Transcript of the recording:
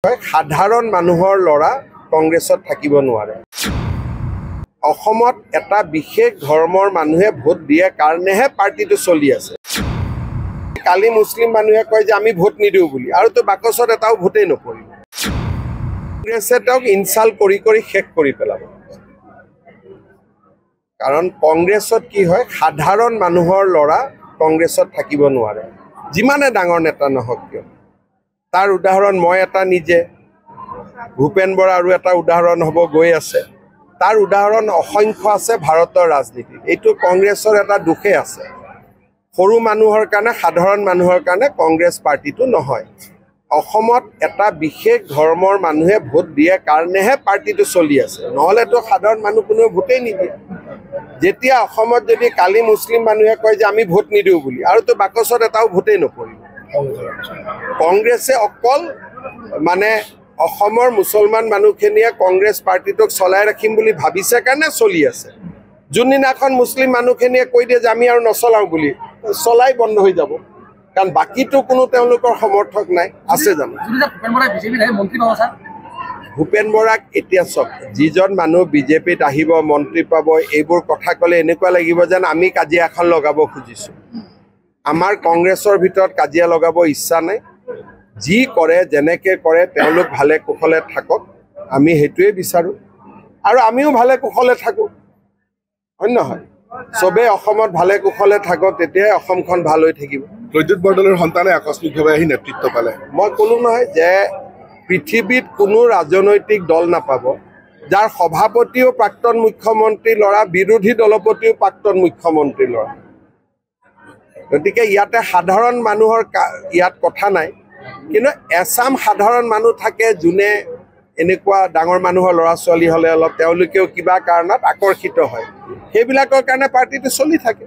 সাধাৰণ মানুহৰ লৰা কংগ্ৰেছত থাকিব নোৱাৰে। অসমত এটা বিশেষ ধৰ্মৰ মানুহে ভোট দিয়ে কাৰণেহে পাৰ্টিটো চলি আছে। কালি মুছলিম মানুহে কয় যে আমি ভোট নিদিওঁ বুলি, আৰু তো বাকচত এটাও ভোটেই নপৰিব। কংগ্ৰেছে তেওঁক ইনচাল্ট কৰি কৰি শেষ কৰি পেলাব। কাৰণ কংগ্ৰেছত কি হয়, সাধাৰণ মানুহৰ লৰা কংগ্ৰেছত থাকিব নোৱাৰে, যিমানে ডাঙৰ নেতা নহওক কিয়। তাৰ উদাহৰণ মই এটা নিজে, ভূপেন বৰা আৰু এটা উদাহৰণ হ'ব গৈ আছে। তাৰ উদাহৰণ অসংখ্য আছে ভাৰতৰ ৰাজনীতিত। এইটো কংগ্ৰেছৰ এটা দুখে আছে। সৰু মানুহৰ কাৰণে, সাধাৰণ মানুহৰ কাৰণে কংগ্ৰেছ পাৰ্টিটো নহয়। অসমত এটা বিশেষ ধৰ্মৰ মানুহে ভোট দিয়ে কাৰণেহে পাৰ্টিটো চলি আছে, নহ'লেতো সাধাৰণ মানুহ কোনেও ভোটেই নিদিয়ে। যেতিয়া অসমত যদি কালি মুছলিম মানুহে কয় যে আমি ভোট নিদিওঁ বুলি, আৰু তো বাকচত এটাও ভোটেই নপৰিব। কংগ্ৰেছে অকল মানে অসমৰ মুছলমান মানুহখিনিয়ে কংগ্ৰেছ পাৰ্টিটোক চলাই ৰাখিম বুলি ভাবিছে কাৰণে চলি আছে। যোনদিনাখন মুছলিম মানুহখিনিয়ে কৈ দিয়ে যে আমি আৰু নচলাওঁ বুলি, চলাই বন্ধ হৈ যাব। কাৰণ বাকীটো কোনো তেওঁলোকৰ সমৰ্থক নাই, আছে জানো? ভূপেন বৰাক এতিয়া চাওক, যিজন মানুহ বিজেপিত আহিব, মন্ত্ৰী পাব, এইবোৰ কথা ক'লে এনেকুৱা লাগিব যেন আমি কাজিয়া এখন লগাব খুজিছোঁ। আমাৰ কংগ্ৰেছৰ ভিতৰত কাজিয়া লগাব ইচ্ছা নাই। যি কৰে, যেনেকৈ কৰে, তেওঁলোক ভালে কুশলে থাকক, আমি সেইটোৱে বিচাৰোঁ। আৰু আমিও ভালে কুশলে থাকোঁ, হয় নহয়? চবেই অসমত ভালে কুশলে থাকক, তেতিয়াই অসমখন ভাল হৈ থাকিব। প্ৰদ্যুৎ বৰদলৈৰ সন্তানে আকস্মিকভাৱে আহি নেতৃত্ব পালে। মই ক'লো নহয় যে পৃথিৱীত কোনো ৰাজনৈতিক দল নাপাব যাৰ সভাপতিও প্ৰাক্তন মুখ্যমন্ত্ৰী ল'ৰা, বিৰোধী দলপতিও প্ৰাক্তন মুখ্যমন্ত্ৰী ল'ৰা। গতিকে ইয়াতে সাধাৰণ মানুহৰ ইয়াত কথা নাই, কিন্তু এচাম সাধাৰণ মানুহ থাকে যোনে এনেকুৱা ডাঙৰ মানুহৰ ল'ৰা ছোৱালী হ'লে অলপ তেওঁলোকেও কিবা কাৰণত আকৰ্ষিত হয়। সেইবিলাকৰ কাৰণে পাৰ্টিটো চলি থাকে।